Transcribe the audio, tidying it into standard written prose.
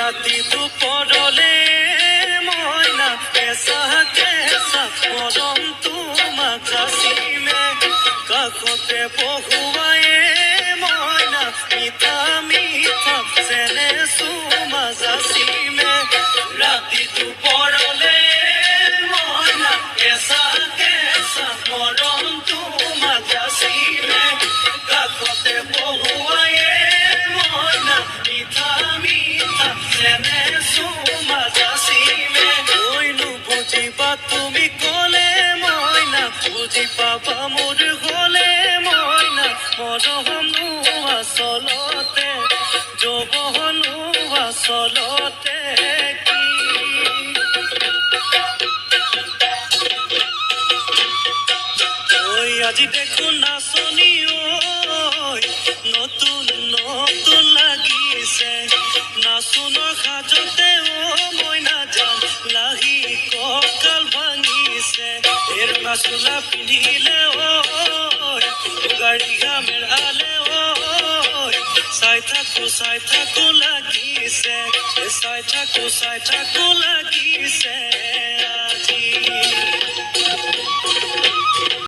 ৰাতি দুপৰলে মইনা কেঁচা কেঁচা মৰম তোমাক যাচিমে কাষতে বহুৱায়ে মইনা মিঠা মিঠা চেনে চুমা যাচিমে ৰাতি দুপৰলে মইনা কেঁচা কেঁচা মৰম তোমাক যাচিমে কাষতে বহুৱায়ে মইনা মিঠা মিঠা চেনে চুমা যাচিমে কৈনো বুজিবা তুমি ক'লে মইনা বুজি পাবা মোৰ গ'লে মইনা মৰমনো আচলতে যৌৱনো আচলতে কি ঐ আজি দেখোন নাচনি ঐ নতুন নতুন লাগিছে নাচোনৰ সাজতে মইনা জান লাহি কঁকাল ভাঙিছে এই ৰঙা চোলা পিন্ধিলে গাড়ী মেৰালে চাই থাকো লাগিছে চাই থাকো লাগিছে আজি